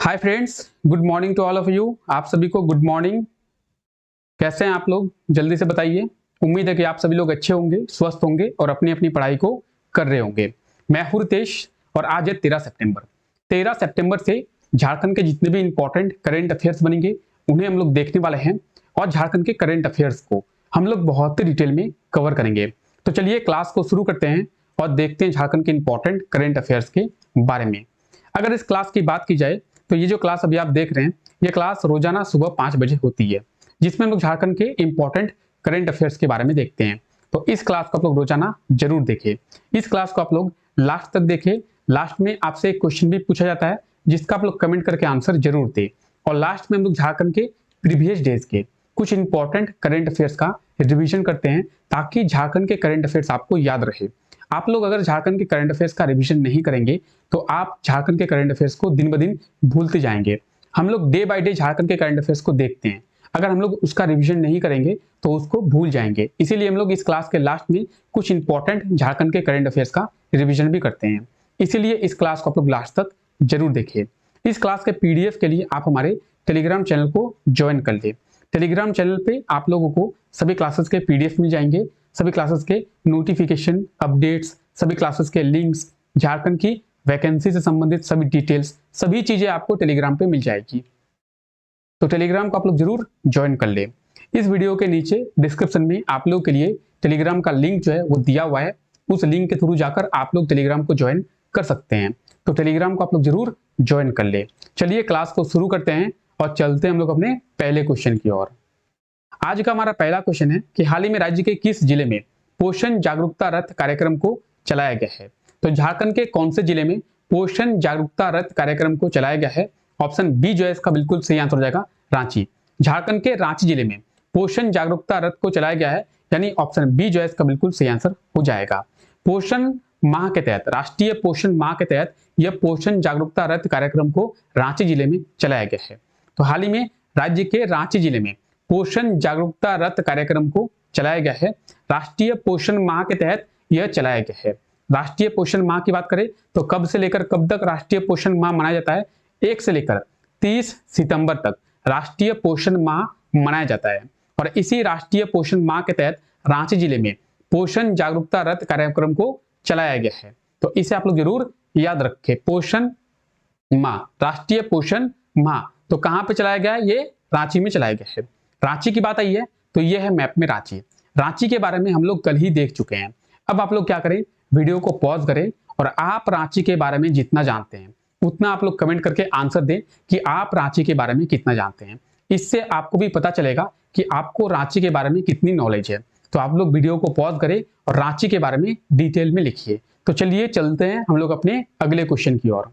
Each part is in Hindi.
Hi friends, good morning to all of you. आप सभी को गुड मॉर्निंग। कैसे हैं आप लोग, जल्दी से बताइए। उम्मीद है कि आप सभी लोग अच्छे होंगे, स्वस्थ होंगे और अपनी अपनी पढ़ाई को कर रहे होंगे। मैं हूं रितेश और आज है 13 सितंबर। 13 सितंबर से झारखंड के जितने भी इंपॉर्टेंट करेंट अफेयर्स बनेंगे उन्हें हम लोग देखने वाले हैं और झारखंड के करेंट अफेयर्स को हम लोग बहुत ही डिटेल में कवर करेंगे। तो चलिए क्लास को शुरू करते हैं और देखते हैं झारखंड के इंपॉर्टेंट करेंट अफेयर्स के बारे में। अगर इस क्लास की बात की जाए तो ये जो क्लास अभी आप देख रहे हैं, ये क्लास रोजाना सुबह 5 बजे होती है, जिसमें हम लोग झारखंड के इंपॉर्टेंट करंट अफेयर्स के बारे में देखते हैं। तो इस क्लास को आप लोग रोजाना जरूर देखें। इस क्लास को आप लोग लास्ट तक देखें। लास्ट में आपसे एक क्वेश्चन भी पूछा जाता है जिसका आप लोग कमेंट करके आंसर जरूर दें। और लास्ट में हम लोग झारखंड के प्रीवियस डेज के कुछ इंपॉर्टेंट करंट अफेयर्स का रिवीजन करते हैं ताकि झारखंड के करंट अफेयर्स आपको याद रहे। आप लोग अगर झारखंड के करंट अफेयर्स का रिवीजन नहीं करेंगे तो आप झारखंड के करंट अफेयर्स को दिन ब दिन भूलते जाएंगे। हम लोग डे बाय डे झारखंड के करंट अफेयर्स को देखते हैं, अगर हम लोग उसका रिवीजन नहीं करेंगे तो उसको भूल जाएंगे। इसीलिए हम लोग इस क्लास के लास्ट में कुछ इंपॉर्टेंट झारखंड के करंट अफेयर्स का रिवीजन भी करते हैं। इसीलिए इस क्लास को आप लोग लास्ट तक जरूर देखिए। इस क्लास के पीडीएफ के लिए आप हमारे टेलीग्राम चैनल को ज्वाइन कर ले। टेलीग्राम चैनल पे आप लोगों को सभी क्लासेस के पीडीएफ मिल जाएंगे, सभी क्लासेस के नोटिफिकेशन, अपडेट्स, सभी क्लासेस के लिंक्स, झारखंड की वैकेंसी से संबंधित सभी डिटेल्स, सभी चीजें आपको टेलीग्राम पे मिल जाएगी। तो टेलीग्राम को आप लोग जरूर ज्वाइन कर ले। इस वीडियो के नीचे डिस्क्रिप्शन में आप लोग के लिए टेलीग्राम का लिंक जो है वो दिया हुआ है, उस लिंक के थ्रू जाकर आप लोग टेलीग्राम को ज्वाइन कर सकते हैं। तो टेलीग्राम को आप लोग जरूर ज्वाइन कर ले। चलिए क्लास को शुरू करते हैं और चलते हैं हम लोग अपने पहले क्वेश्चन की ओर। आज का हमारा पहला क्वेश्चन है कि हाल ही में राज्य के किस जिले में पोषण जागरूकता रथ कार्यक्रम को चलाया गया है। तो झारखंड के कौन से जिले में पोषण जागरूकता रथ कार्यक्रम को चलाया गया है। ऑप्शन बी जो है इसका बिल्कुल सही आंसर हो जाएगा, रांची। झारखंड के रांची जिले में पोषण जागरूकता रथ को चलाया गया है, यानी ऑप्शन बी जो है इसका बिल्कुल सही आंसर हो जाएगा। पोषण माह के तहत, राष्ट्रीय पोषण माह के तहत यह पोषण जागरूकता रथ कार्यक्रम को रांची जिले में चलाया गया है। तो हाल ही में राज्य के रांची जिले में पोषण जागरूकता रथ कार्यक्रम को चलाया गया है। राष्ट्रीय पोषण माह के तहत यह चलाया गया है। राष्ट्रीय पोषण माह की बात करें तो कब से लेकर कब तक राष्ट्रीय पोषण माह मनाया जाता है। 1 से लेकर 30 सितंबर तक राष्ट्रीय पोषण माह मनाया जाता है। और इसी राष्ट्रीय पोषण माह के तहत रांची जिले में पोषण जागरूकता रथ कार्यक्रम को चलाया गया है। तो इसे आप लोग जरूर याद रखें। पोषण माह, राष्ट्रीय पोषण माह, तो कहां पे चलाया गया है, ये रांची में चलाया गया है। रांची की बात आई है तो ये है मैप में रांची। रांची के बारे में हम लोग कल ही देख चुके हैं। अब आप लोग क्या करें, वीडियो को पॉज करें और आप रांची के बारे में जितना जानते हैं उतना आप लोग कमेंट करके आंसर दें कि आप रांची के बारे में कितना जानते हैं। इससे आपको भी पता चलेगा कि आपको रांची के बारे में कितनी नॉलेज है। तो आप लोग वीडियो को पॉज करें और रांची के बारे में डिटेल में लिखिए। तो चलिए चलते हैं हम लोग अपने अगले क्वेश्चन की ओर।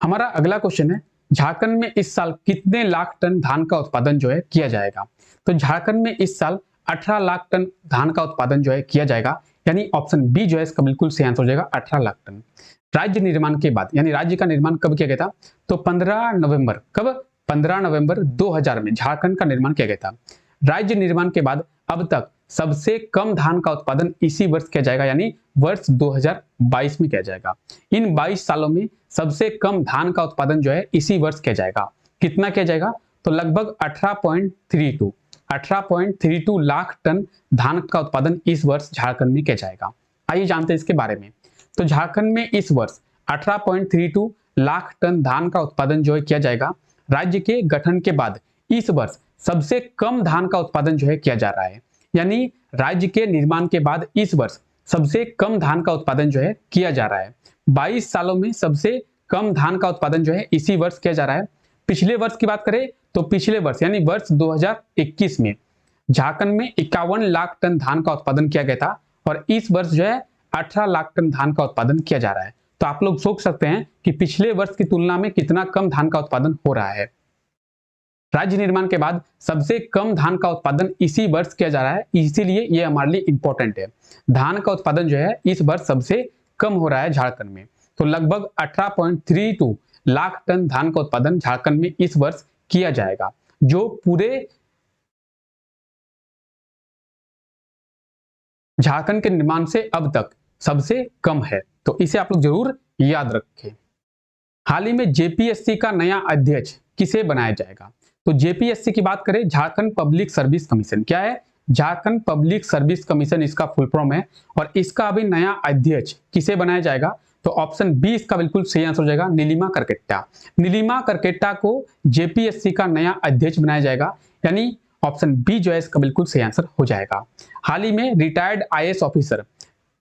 हमारा अगला क्वेश्चन है, झारखंड में इस साल कितने लाख टन धान का उत्पादन जो है किया जाएगा। तो झारखंड में इस साल 18 लाख टन धान का उत्पादन जो है किया जाएगा, यानी ऑप्शन बी जो है इसका बिल्कुल सही आंसर हो जाएगा, 18 लाख टन। राज्य निर्माण के बाद, यानी राज्य का निर्माण कब किया गया था, तो 15 नवंबर, कब, 15 नवंबर 2000 में झारखंड का निर्माण किया गया था। राज्य निर्माण के बाद अब तक सबसे कम धान का उत्पादन इसी वर्ष किया जाएगा, यानी वर्ष 2022 में किया जाएगा। इन 22 सालों में सबसे कम धान का उत्पादन जो है इसी वर्ष किया जाएगा। कितना किया जाएगा, तो लगभग 18.32 लाख टन धान का उत्पादन इस वर्ष झारखंड में किया जाएगा। आइए जानते हैं इसके बारे में। तो झारखंड में इस वर्ष 18.32 लाख टन धान का उत्पादन जो है किया जाएगा। राज्य के गठन के बाद इस वर्ष सबसे कम धान का उत्पादन जो है किया जा रहा है, यानी राज्य के निर्माण के बाद इस वर्ष सबसे कम धान का उत्पादन जो है किया जा रहा है। 22 सालों में सबसे कम धान का उत्पादन जो है इसी वर्ष किया जा रहा है। पिछले वर्ष की बात करें तो पिछले वर्ष यानी वर्ष 2021 में झारखंड में 51 लाख टन धान का उत्पादन किया गया था और इस वर्ष जो है 18 लाख टन धान का उत्पादन किया जा रहा है। तो आप लोग सोच सकते हैं कि पिछले वर्ष की तुलना में कितना कम धान का उत्पादन हो रहा है। राज्य निर्माण के बाद सबसे कम धान का उत्पादन इसी वर्ष किया जा रहा है, इसीलिए ये हमारे लिए इंपॉर्टेंट है। धान का उत्पादन जो है इस वर्ष सबसे कम हो रहा है झारखंड में। तो लगभग 18.32 लाख टन धान का उत्पादन झारखंड में इस वर्ष किया जाएगा, जो पूरे झारखंड के निर्माण से अब तक सबसे कम है। तो इसे आप लोग जरूर याद रखें। हाल ही में जेपीएससी का नया अध्यक्ष किसे बनाया जाएगा? तो जेपीएससी की बात करें, झारखंड पब्लिक सर्विस कमीशन। क्या है? झारखंड पब्लिक सर्विस कमीशन इसका फुल फॉर्म है। और इसका अभी नया अध्यक्ष किसे बनाया जाएगा? तो ऑप्शन बी इसका बिल्कुल सही आंसर हो जाएगा, नीलिमा करकेट्टा। नीलिमा करकेट्टा को जेपीएससी का नया अध्यक्ष बनाया जाएगा, यानी ऑप्शन बी जो है इसका बिल्कुल सही आंसर हो जाएगा। हाल ही में रिटायर्ड आईएएस ऑफिसर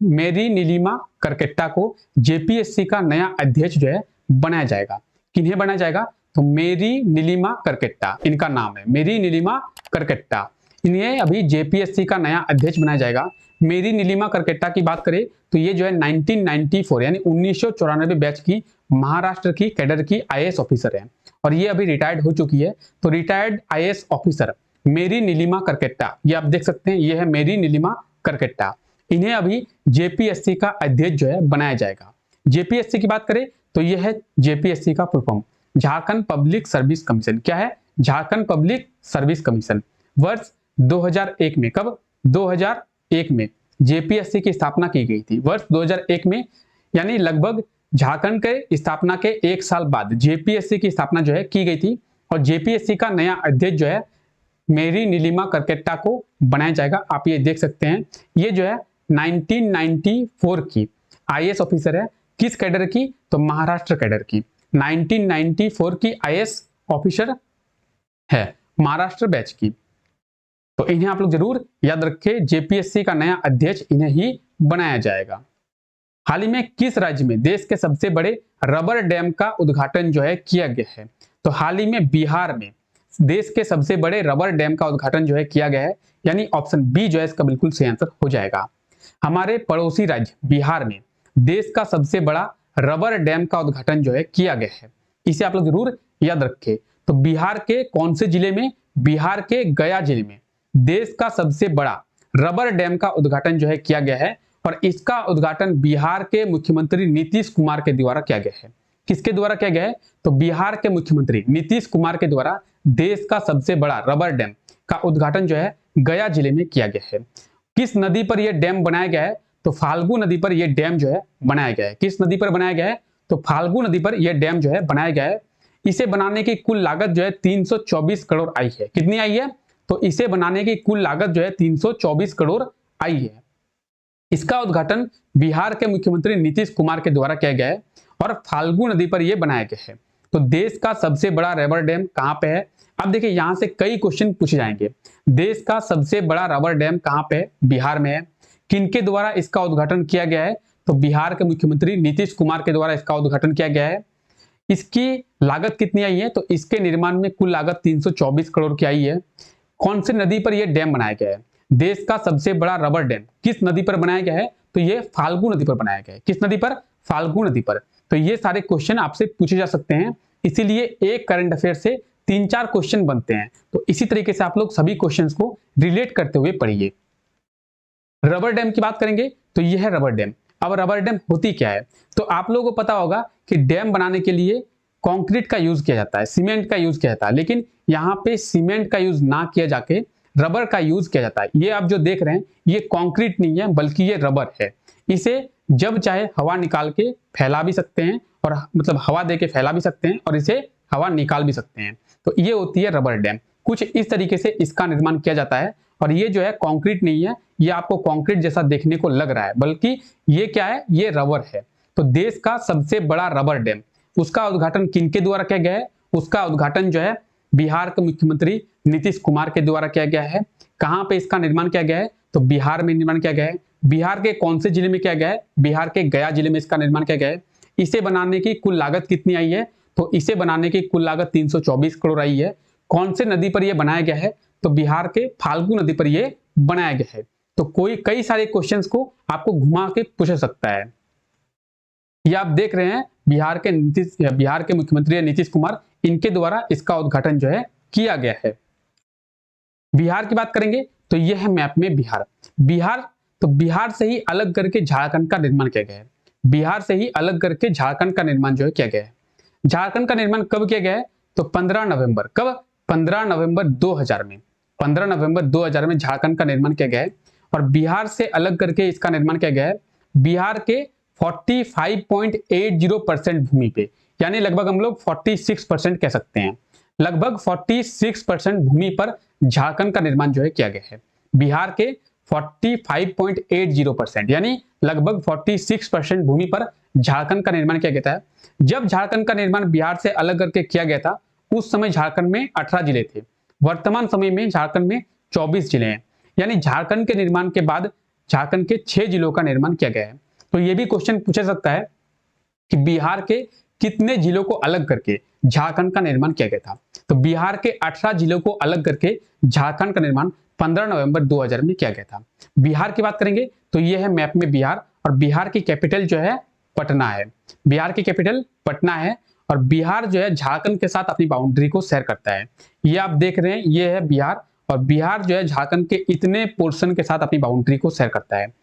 मेरी नीलिमा करकेट्टा को जेपीएससी का नया अध्यक्ष जो है बनाया जाएगा। किन्हें बनाया जाएगा? तो मेरी नीलिमा करकेट्टा इनका नाम है, मेरी नीलिमा करकेट्टा। इन्हें अभी जेपीएससी का नया अध्यक्ष बनाया जाएगा। मेरी नीलिमा करकेट्टा की बात करें तो ये जो है 1994 यानी 1994 बैच की महाराष्ट्र की कैडर की आईएएस ऑफिसर है और ये अभी रिटायर्ड हो चुकी है। तो रिटायर्ड आईएएस ऑफिसर मेरी नीलिमा करकेट्टा, ये आप देख सकते हैं, ये है मेरी नीलिमा करकेट्टा। इन्हें अभी जेपीएससी का अध्यक्ष जो है बनाया जाएगा। जेपीएससी की बात करें तो यह है जेपीएससी का full form, Jharkhand public service commission. क्या है? Jharkhand public service commission. वर्ष 2001 में, कब? 2001 में जेपीएससी की स्थापना की गई थी, वर्ष 2001 में, यानी लगभग झारखंड के स्थापना के 1 साल बाद जेपीएससी की स्थापना जो है की गई थी। और जेपीएससी का नया अध्यक्ष जो है मेरी नीलिमा करकेट्टा को बनाया जाएगा। आप ये देख सकते हैं, ये जो है 1994 की आईएएस ऑफिसर है। किस कैडर की? तो महाराष्ट्र कैडर की। 1994 की आईएएस ऑफिसर है, महाराष्ट्र बैच की। तो इन्हें आप लोग जरूर याद रखें, जेपीएससी का नया अध्यक्ष इन्हें ही बनाया जाएगा। हाल ही में किस राज्य में देश के सबसे बड़े रबर डैम का उद्घाटन जो है किया गया है? तो हाल ही में बिहार में देश के सबसे बड़े रबर डैम का उद्घाटन जो है किया गया है, यानी ऑप्शन बी जो है इसका बिल्कुल सही आंसर हो जाएगा। हमारे पड़ोसी राज्य बिहार में देश का सबसे बड़ा रबर डैम का उद्घाटन जो है किया गया है, इसे आप लोग जरूर याद रखें। तो बिहार के कौन से जिले में? बिहार के गया जिले में देश का सबसे बड़ा रबर डैम का उद्घाटन जो है किया गया है और इसका उद्घाटन बिहार के मुख्यमंत्री नीतीश कुमार के द्वारा किया गया है। किसके द्वारा किया गया है? तो बिहार के मुख्यमंत्री नीतीश कुमार के द्वारा देश का सबसे बड़ा रबर डैम का उद्घाटन जो है गया जिले में किया गया है। किस नदी पर यह डैम बनाया गया है? तो फाल्गु नदी पर यह डैम जो है बनाया गया है। किस नदी पर बनाया गया है? तो फाल्गु नदी पर यह डैम जो है बनाया गया है। इसे बनाने की कुल लागत जो है 324 करोड़ आई है। कितनी आई है? तो इसे बनाने की कुल लागत जो है 324 करोड़ आई है। इसका उद्घाटन बिहार के मुख्यमंत्री नीतीश कुमार के द्वारा किया गया है और फाल्गु नदी पर यह बनाया गया है। तो देश का सबसे बड़ा रबर डैम कहां पे है? अब देखिए यहां से कई क्वेश्चन पूछे जाएंगे। देश का सबसे बड़ा रबर डैम कहां पे है? बिहार में है। किनके द्वारा इसका उद्घाटन किया गया है? तो बिहार के मुख्यमंत्री नीतीश कुमार के द्वारा इसका उद्घाटन किया गया है। इसकी लागत कितनी आई है? तो इसके निर्माण में कुल लागत 324 करोड़ की आई है। कौन सी नदी पर यह डैम बनाया गया है? देश का सबसे बड़ा रबर डैम किस नदी पर बनाया गया है? तो यह फाल्गु नदी पर बनाया गया है। किस नदी पर? फाल्गु नदी पर। तो ये सारे क्वेश्चन आपसे पूछे जा सकते हैं, इसीलिए एक करंट अफेयर से 3-4 क्वेश्चन बनते हैं। तो इसी तरीके से आप लोग सभी क्वेश्चंस को रिलेट करते हुए पढ़िए। रबर डैम की बात करेंगे तो यह है रबर डैम। अब रबर डैम होती क्या है? तो आप लोगों को पता होगा कि डैम बनाने के लिए कंक्रीट का यूज किया जाता है, सीमेंट का यूज किया जाता है, लेकिन यहाँ पे सीमेंट का यूज ना किया जाके रबर का यूज किया जाता है। ये आप जो देख रहे हैं ये कंक्रीट नहीं है बल्कि ये रबर है। इसे जब चाहे हवा निकाल के फैला भी सकते हैं और मतलब हवा दे के फैला भी सकते हैं और इसे हवा निकाल भी सकते हैं। तो ये होती है रबर डैम। कुछ इस तरीके से इसका निर्माण किया जाता है और ये जो है कंक्रीट नहीं है, ये आपको कंक्रीट जैसा देखने को लग रहा है, बल्कि ये क्या है? ये रबर है। तो देश का सबसे बड़ा रबर डैम, उसका उद्घाटन किनके द्वारा किया गया है? उसका उद्घाटन जो है बिहार के मुख्यमंत्री नीतीश कुमार के द्वारा किया गया है। कहां पे इसका निर्माण किया गया है? तो बिहार में निर्माण किया गया है। बिहार के कौन से जिले में किया गया है? बिहार के गया जिले में इसका निर्माण किया गया है। इसे बनाने की कुल लागत कितनी आई है? तो इसे बनाने की कुल लागत 324 करोड़ आई है। कौन से नदी पर यह बनाया गया है? तो बिहार के फाल्गु नदी पर यह बनाया गया है। तो कोई कई सारे क्वेश्चंस को आपको घुमा के पूछ सकता है। ये आप देख रहे हैं बिहार के मुख्यमंत्री नीतीश कुमार, इनके द्वारा इसका उद्घाटन जो है किया गया है। बिहार की बात करेंगे तो यह है मैप में बिहार। तो बिहार से ही अलग करके झारखंड का निर्माण किया गया है। बिहार से ही अलग करके झारखंड का निर्माण जो है किया गया है। झारखंड का निर्माण कब किया गया है? तो 15 नवंबर। कब? 15 नवंबर 2000 में। 15 नवंबर 2000 में झारखंड का निर्माण किया गया है और बिहार से अलग करके इसका निर्माण किया गया है बिहार के 45.80% भूमि पे, यानी लगभग हम लोग 46% कह सकते हैं। लगभग 46% भूमि पर झारखंड का निर्माण जो है किया गया है। बिहार के 45.80% यानी लगभग 46% भूमि पर झारखंड का निर्माण किया गया था। जब झारखंड का निर्माण बिहार से अलग करके किया गया था, उस समय झारखंड में 18 जिले थे। वर्तमान समय में झारखंड में 24 जिले हैं, यानी झारखंड के निर्माण के बाद झारखंड के 6 जिलों का निर्माण किया गया है। तो यह भी क्वेश्चन पूछा सकता है कि बिहार के कितने जिलों को अलग करके झारखंड का निर्माण किया गया था। तो बिहार के 18 जिलों को अलग करके झारखंड का निर्माण 15 नवंबर 2000 में किया गया था। बिहार की बात करेंगे तो यह है मैप में बिहार, और बिहार की कैपिटल जो है पटना है। बिहार की कैपिटल पटना है, और बिहार जो है झारखंड के साथ अपनी बाउंड्री को शेयर करता है। ये आप देख रहे हैं, ये है बिहार, और बिहार जो है झारखंड के इतने पोर्शन के साथ अपनी बाउंड्री को शेयर करता है।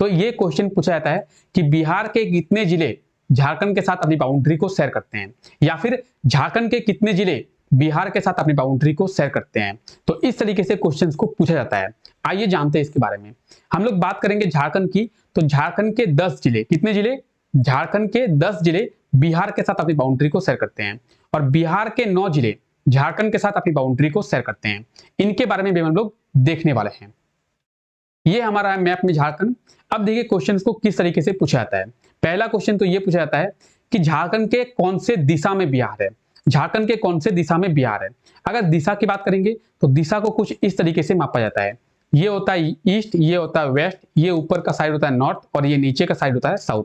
तो ये क्वेश्चन पूछा जाता है कि बिहार के कितने जिले झारखंड के साथ अपनी बाउंड्री को शेयर करते हैं, या फिर झारखंड के कितने जिले बिहार के साथ अपनी बाउंड्री को शेयर करते हैं। तो इस तरीके से क्वेश्चंस को पूछा जाता है। आइए जानते हैं इसके बारे में। हम लोग बात करेंगे झारखंड की, तो झारखंड के 10 जिले, कितने जिले? झारखंड के 10 जिले बिहार के साथ अपनी बाउंड्री को शेयर करते हैं, और बिहार के 9 जिले झारखंड के साथ अपनी बाउंड्री को शेयर करते हैं। इनके बारे में भी हम लोग देखने वाले हैं। ये हमारा है मैप में झारखंड। अब देखिए क्वेश्चन को किस तरीके से पूछा जाता है। पहला क्वेश्चन तो ये पूछा जाता है कि झारखंड के कौन से दिशा में बिहार है। झारखंड के कौन से दिशा में बिहार है। अगर दिशा की बात करेंगे तो दिशा को कुछ इस तरीके से मापा जाता है। ये होता है ईस्ट, ये होता है वेस्ट, ये ऊपर का साइड होता है नॉर्थ, और ये नीचे का साइड होता है साउथ।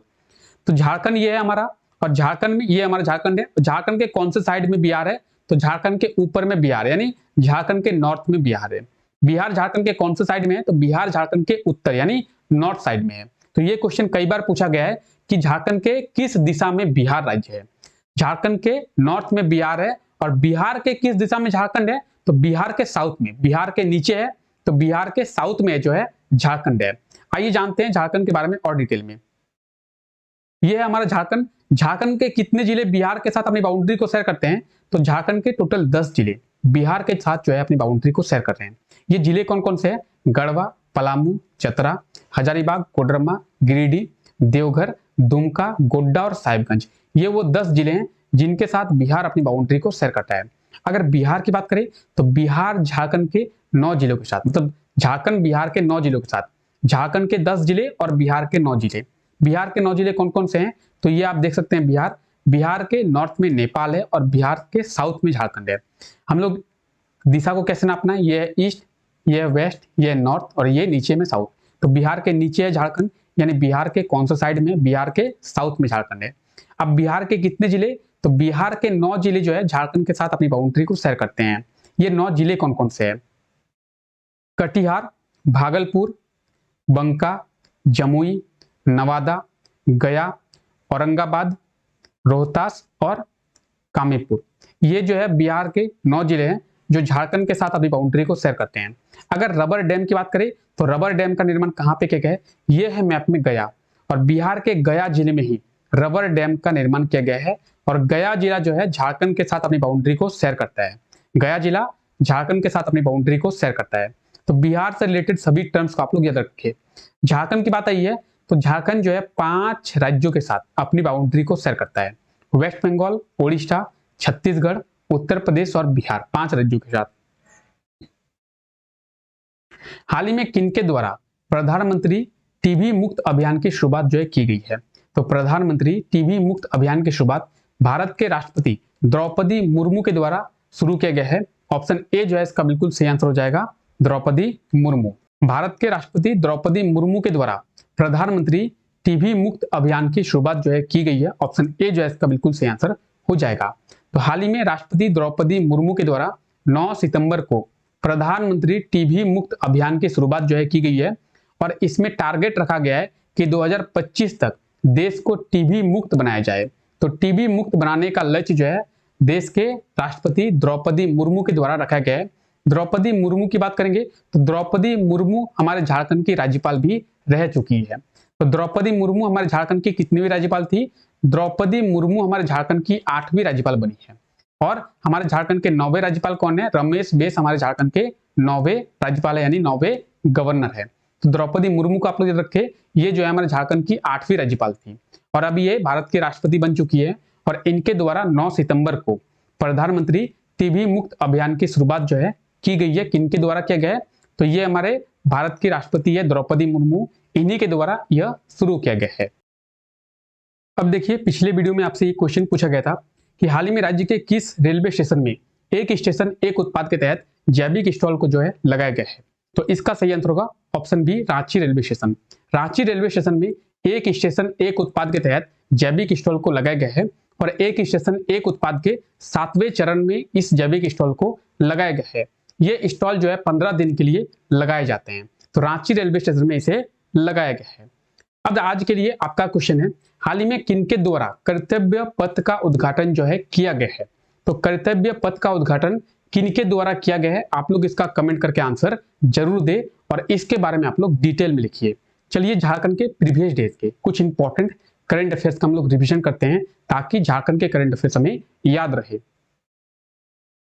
तो झारखंड ये है हमारा, और झारखंड में ये हमारा झारखंड है। झारखंड के कौन से साइड में बिहार है, तो झारखंड के ऊपर में बिहार, यानी झारखंड के नॉर्थ में बिहार है। बिहार झारखंड के कौन से साइड में है, तो बिहार झारखंड के उत्तर यानी नॉर्थ साइड में है। तो ये क्वेश्चन कई बार पूछा गया है कि झारखंड के किस दिशा में बिहार राज्य है। झारखंड के नॉर्थ में बिहार है, और बिहार के किस दिशा में झारखंड है, तो बिहार के साउथ में, बिहार के नीचे है, तो बिहार के साउथ में जो है झारखंड है। आइए जानते हैं झारखंड के बारे में और डिटेल में। यह है हमारा झारखंड। झारखंड के कितने जिले बिहार के साथ अपनी बाउंड्री को शेयर करते हैं, तो झारखंड के टोटल 10 जिले बिहार के साथ जो है अपनी बाउंड्री को शेयर कर रहे हैं। ये जिले कौन कौन से हैं? गढ़वा, पलामू, चतरा, हजारीबाग, कोडरमा, गिरिडीह, देवघर, दुमका, गोड्डा और साहिबगंज। ये वो 10 जिले हैं जिनके साथ बिहार अपनी बाउंड्री को शेयर करता है। अगर बिहार की बात करें तो बिहार झारखंड के 9 जिलों के साथ, मतलब झारखंड बिहार के 9 जिलों के साथ, झारखंड के 10 जिले और बिहार के 9 जिले। बिहार के 9 जिले कौन कौन से हैं, तो ये आप देख सकते हैं। बिहार के नॉर्थ में नेपाल है, और बिहार के साउथ में झारखंड है। हम लोग दिशा को कैसे नापना है, ये है ईस्ट, ये है वेस्ट, ये है नॉर्थ, और ये नीचे में साउथ। तो बिहार के नीचे है झारखंड, यानी बिहार के कौन सा साइड में, बिहार के साउथ में झारखंड है। अब बिहार के कितने जिले, तो बिहार के 9 जिले जो है झारखंड के साथ अपनी बाउंड्री को शेयर करते हैं। ये 9 जिले कौन कौन से हैं? कटिहार, भागलपुर, बंका, जमुई, नवादा, गया, औरंगाबाद, रोहतास और कामेपुर। ये जो है बिहार के 9 जिले हैं जो झारखंड के साथ अपनी बाउंड्री को शेयर करते हैं। अगर रबर डैम की बात करें तो रबर डैम का निर्माण कहाँ पे किया गया है, ये है मैप में गया, और बिहार के गया जिले में ही रबर डैम का निर्माण किया गया है। और गया जिला जो है झारखंड के साथ अपनी बाउंड्री को शेयर करता है। गया जिला झारखंड के साथ अपनी बाउंड्री को शेयर करता है। तो बिहार से रिलेटेड सभी टर्म्स को आप लोग याद रखिए। झारखंड की बात आई है तो झारखंड जो है 5 राज्यों के साथ अपनी बाउंड्री को शेयर करता है। वेस्ट बंगाल, ओडिशा, छत्तीसगढ़, उत्तर प्रदेश और बिहार, 5 राज्यों के साथ। हाल ही में किनके द्वारा प्रधानमंत्री टीबी मुक्त अभियान की शुरुआत जो है की गई है, तो प्रधानमंत्री टीबी मुक्त अभियान की शुरुआत भारत के राष्ट्रपति द्रौपदी मुर्मू के द्वारा शुरू किया गया है। ऑप्शन ए जो है इसका बिल्कुल सही आंसर हो जाएगा, द्रौपदी मुर्मू। भारत के राष्ट्रपति द्रौपदी मुर्मू के द्वारा प्रधानमंत्री टीबी मुक्त अभियान की शुरुआत जो है की गई है। ऑप्शन ए जो है इसका बिल्कुल सही आंसर हो जाएगा। तो हाल ही में राष्ट्रपति द्रौपदी मुर्मू के द्वारा 9 सितंबर को प्रधानमंत्री टीबी मुक्त अभियान की शुरुआत जो है की गई है, और इसमें टारगेट रखा गया है कि 2025 तक देश को टीबी मुक्त बनाया जाए। तो टीबी मुक्त बनाने का लक्ष्य जो है देश के राष्ट्रपति द्रौपदी मुर्मू के द्वारा रखा गया है। द्रौपदी मुर्मू की बात करेंगे तो द्रौपदी मुर्मू हमारे झारखंड की राज्यपाल भी रह चुकी है। तो द्रौपदी मुर्मू हमारे झारखंड की कितनीवीं राज्यपाल थी? द्रौपदी मुर्मू हमारे झारखंड की 8वीं राज्यपाल बनी है। और हमारे झारखंड के 9वें राज्यपाल कौन है? रमेश बैस हमारे झारखंड के 9वें राज्यपाल है, यानी 9वें गवर्नर है। तो द्रौपदी मुर्मू को आप लोग याद रखें, ये जो है हमारे झारखंड की 8वीं राज्यपाल थी। और अभी ये भारत के राष्ट्रपति बन चुकी है और इनके द्वारा 9 सितंबर को प्रधानमंत्री टीबी मुक्त अभियान की शुरुआत जो है की गई है। किनके द्वारा किया गया है? तो ये हमारे भारत की राष्ट्रपति है द्रौपदी मुर्मू, इन्हीं के द्वारा यह शुरू किया गया है। अब देखिए, पिछले वीडियो में आपसे ये क्वेश्चन पूछा गया था कि हाल ही में राज्य के किस रेलवे स्टेशन में एक स्टेशन एक उत्पाद के तहत जैविक स्टॉल को जो है लगाया गया है? तो इसका सही आंसर होगा option B, Ranchi railway station. Ranchi railway station में एक स्टेशन एक उत्पाद के तहत जैविक स्टॉल को लगाया गया है और एक स्टेशन एक उत्पाद के 7वें चरण में इस जैविक स्टॉल को लगाया गया है। ये स्टॉल जो है 15 दिन के लिए लगाए जाते हैं, तो रांची रेलवे स्टेशन में इसे लगाया गया है। अब आज के लिए आपका क्वेश्चन है, हाल ही में किनके द्वारा कर्तव्य पथ का उद्घाटन जो है किया गया है? तो कर्तव्य पथ का उद्घाटन किनके द्वारा किया गया है? आप लोग इसका कमेंट करके आंसर जरूर दे और इसके बारे में आप लोग डिटेल में लिखिए। चलिए, झारखंड के प्रीवियस डेज के कुछ इंपॉर्टेंट करंट अफेयर्स का हम लोग रिवीजन करते हैं ताकि झारखंड के करंट अफेयर्स हमें याद रहे।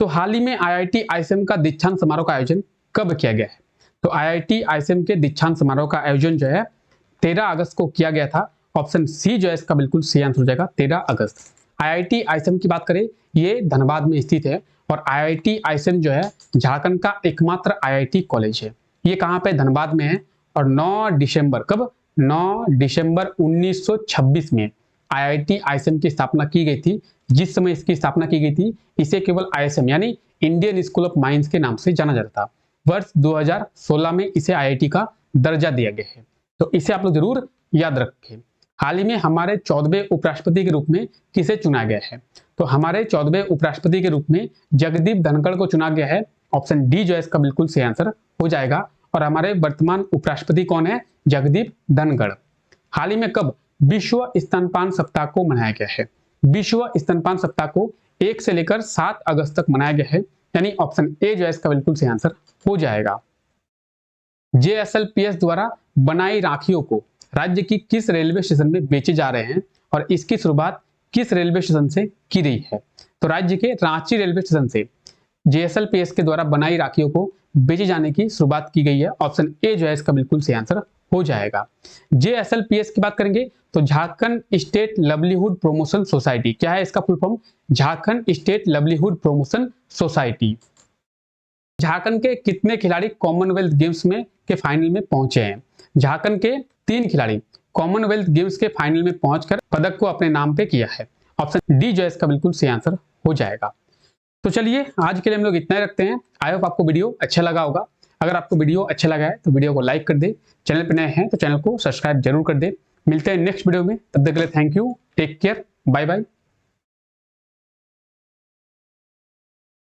तो हाल ही में IIT ISM का दीक्षांत समारोह का आयोजन कब किया गया है? तो IIT ISM के दीक्षांत समारोह का आयोजन जो है 13 अगस्त को किया गया था। ऑप्शन सी जो है इसका बिल्कुल सही आंसर हो जाएगा, 13 अगस्त। IIT ISM की बात करें, ये धनबाद में स्थित है और IIT ISM जो है झारखंड का एकमात्र IIT कॉलेज है। ये कहाँ पे? धनबाद में है। और 9 दिसंबर, कब? 9 दिसंबर 1926 में IIT ISM की स्थापना की गई थी। जिस समय इसकी स्थापना की गई थी, इसे केवल ISM यानी इंडियन स्कूल ऑफ माइंस के नाम से जाना जाता था। वर्ष 2016 में इसे IIT का दर्जा दिया गया है, तो इसे आप लोग जरूर याद रखें। हाल ही में हमारे 14वें उपराष्ट्रपति के रूप में किसे चुना गया है? तो हमारे 14वें उपराष्ट्रपति के रूप में जगदीप धनखड़ को चुना गया है। ऑप्शन डी जो है इसका बिल्कुल सही आंसर हो जाएगा। और हमारे वर्तमान उपराष्ट्रपति कौन है? जगदीप धनखड़। हाल ही में कब विश्व स्तनपान सप्ताह को मनाया गया है? विश्व स्तनपान सप्ताह को 1 से लेकर 7 अगस्त तक मनाया गया है, यानी ऑप्शन ए जो है इसका बिल्कुल सही आंसर हो जाएगा। JSLPS द्वारा बनाई राखियों को राज्य की किस रेलवे स्टेशन में बेचे जा रहे हैं और इसकी शुरुआत किस रेलवे स्टेशन से की गई है? तो राज्य के रांची रेलवे स्टेशन से JSLPS के द्वारा बनाई राखियों को बेचे जाने की शुरुआत की गई है। ऑप्शन ए जो है इसका बिल्कुल सही आंसर हो जाएगा। JSLPS की बात करेंगे तो Jharkhand state livelihood promotion society. क्या है इसका full form? Jharkhand state livelihood promotion society. Jharkhand के कितने खिलाड़ी कॉमनवेल्थ गेम्स में के फाइनल में पहुंचे हैं? झारखंड के 3 खिलाड़ी कॉमनवेल्थ गेम्स के फाइनल में पहुंचकर पदक को अपने नाम पे किया है। ऑप्शन डी जो है इसका बिल्कुल सही आंसर हो जाएगा। तो चलिए, आज के लिए हम लोग इतना ही रखते हैं। आई होप आपको वीडियो अच्छा लगा होगा। अगर आपको वीडियो अच्छा लगा है तो वीडियो को लाइक कर दे, चैनल पर नए हैं तो चैनल को सब्सक्राइब जरूर कर दे। मिलते हैं नेक्स्ट वीडियो में, तब तक के लिए thank you, take care, bye bye.